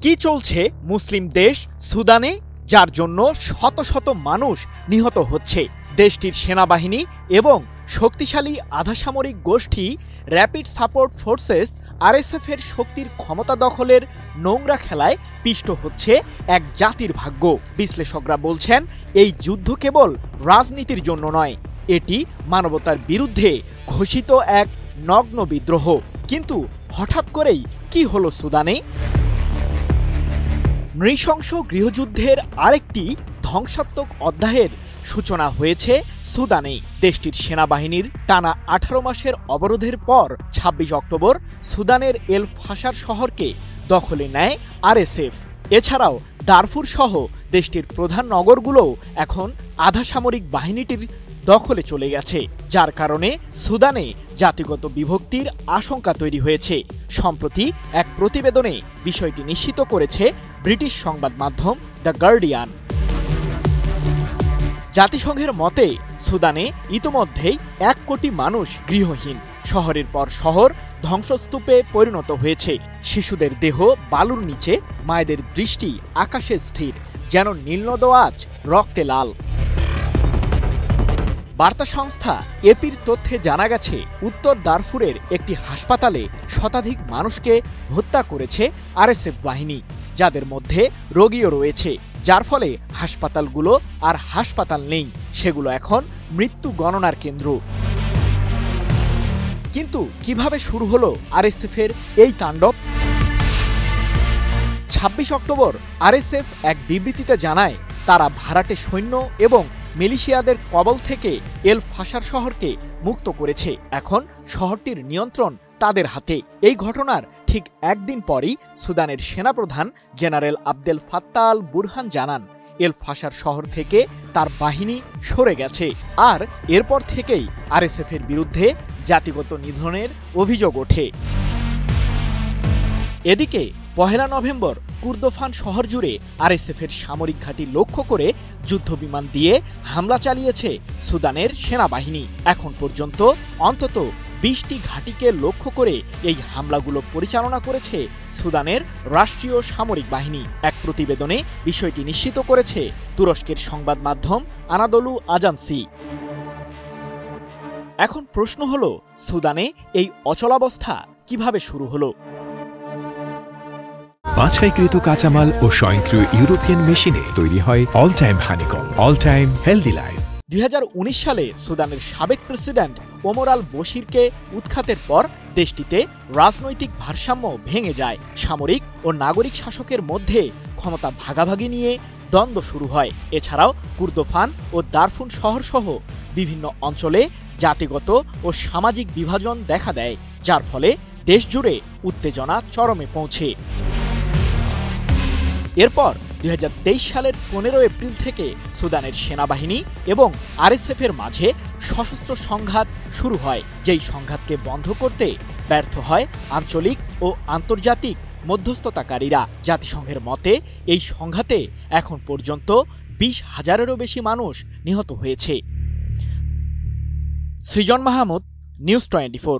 কি চলছে মুসলিম দেশ সুদানে, যার জন্য শত শত মানুষ নিহত হচ্ছে? দেশটির সেনাবাহিনী এবং শক্তিশালী আধাসামরিক গোষ্ঠী র্যাপিড সাপোর্ট ফোর্সেস আরএসএফ এর শক্তির ক্ষমতা দখলের নোংরা খেলায় পিষ্ট হচ্ছে এক জাতির ভাগ্য। বিশ্লেষকরা বলছেন, এই যুদ্ধ কেবল রাজনীতির জন্য নয়, এটি মানবতার বিরুদ্ধে ঘোষিত এক নগ্ন বিদ্রোহ। কিন্তু হঠাৎ করেই কি হলো সুদানে? নৃশংস গৃহযুদ্ধের আরেকটি ধ্বংসাত্মক অধ্যায়ের সূচনা হয়েছে সুদানে। দেশটির সেনাবাহিনীর টানা 18 মাসের অবরোধের পর 26 অক্টোবর সুদানের এল ফাশার শহরকে দখলে নেয় আরএসএফ। এছাড়াও দারফুর সহ দেশটির প্রধান নগরগুলোও এখন আধাসামরিক বাহিনীটির দখলে চলে গেছে, যার কারণে সুদানে জাতিগত বিভক্তির আশঙ্কা তৈরি হয়েছে। সম্প্রতি এক প্রতিবেদনে বিষয়টি নিশ্চিত করেছে ব্রিটিশ সংবাদ মাধ্যম দ্য গার্ডিয়ান। জাতিসংঘের মতে সুদানে ইতোমধ্যেই 1 কোটি মানুষ গৃহহীন। শহরের পর শহর ধ্বংসস্তূপে পরিণত হয়েছে। শিশুদের দেহ বালুর নিচে, মায়েদের দৃষ্টি আকাশে স্থির, যেন নীলনদ আজ রক্তে লাল। বার্তা সংস্থা এপির তথ্যে জানা গেছে, উত্তর দারফুরের একটি হাসপাতালে শতাধিক মানুষকে হত্যা করেছে আরএসএফ বাহিনী, যাদের মধ্যে রোগীও রয়েছে, যার ফলে হাসপাতালগুলো আর হাসপাতাল নেই, সেগুলো এখন মৃত্যু গণনার কেন্দ্র। কিন্তু কিভাবে শুরু হলো আরএসএফ এর এই তাণ্ডব? 26 অক্টোবর আরএসএফ এক বিবৃতিতে জানায়, তারা ভাড়াটে সৈন্য এবং মিলিশিয়াদের কবল থেকে এল ফাশার শহরকে মুক্ত করেছে। এখন শহরটির নিয়ন্ত্রণ তাদের হাতে। এই ঘটনার ঠিক একদিন পরই সুদানের সেনাপ্রধান general Abdel Fattah al Burhan জানান, এল ফাশার শহর থেকে তার বাহিনী সরে গেছে। আর এরপর থেকেই আরএসএফ এর বিরুদ্ধে জাতিগত নিধনের অভিযোগ ওঠে। এদিকে 1 নভেম্বর কুর্দোফান শহর জুড়ে আরএসএফ এর সামরিক ঘাঁটি লক্ষ্য করে যুদ্ধবিমান দিয়ে হামলা চালিয়েছে সুদানের সেনাবাহিনী। এখন পর্যন্ত অন্তত 20টি ঘাঁটিকে লক্ষ্য করে এই হামলাগুলো পরিচালনা করেছে সুদানের রাষ্ট্রীয় সামরিক বাহিনী। এক প্রতিবেদনে বিষয়টি নিশ্চিত করেছে তুরস্কের সংবাদ মাধ্যম আনাদলু আজান্সি। এখন প্রশ্ন হলো, সুদানে এই অচলাবস্থা কিভাবে শুরু হলো? বাছাইকৃত কাঁচামাল ও স্বয়ংক্রিয় ইউরোপিয়ান মেশিনে তৈরি হয় all time honeycomb, all time healthy life. 2019 সালে সুদানের সাবেক প্রেসিডেন্ট ওমর আল বশিরকে উৎখাতের পর দেশটিতে রাজনৈতিক ভারসাম্য ভেঙে যায়। সামরিক ও নাগরিক শাসকের মধ্যে ক্ষমতা ভাগাভাগি নিয়ে দ্বন্দ্ব শুরু হয়। এছাড়াও কুর্দোফান ও দারফুর শহরসহ বিভিন্ন অঞ্চলে জাতিগত ও সামাজিক বিভাজন দেখা দেয়, যার ফলে দেশজুড়ে উত্তেজনা চরমে পৌঁছে। এরপর 2023 সালের 15 এপ্রিল থেকে সুদানের সেনাবাহিনী এবং আরএসএফ এর মাঝে সশস্ত্র সংঘাত শুরু হয়। যেই সংঘাতকে বন্ধ করতে ব্যর্থ হয় আঞ্চলিক ও আন্তর্জাতিক মধ্যস্থতাকারীরা। জাতিসংঘের মতে এই সংঘাতে এখন পর্যন্ত 20,000-এরও বেশি মানুষ নিহত হয়েছে। সৃজন মাহমুদ, নিউজ 24।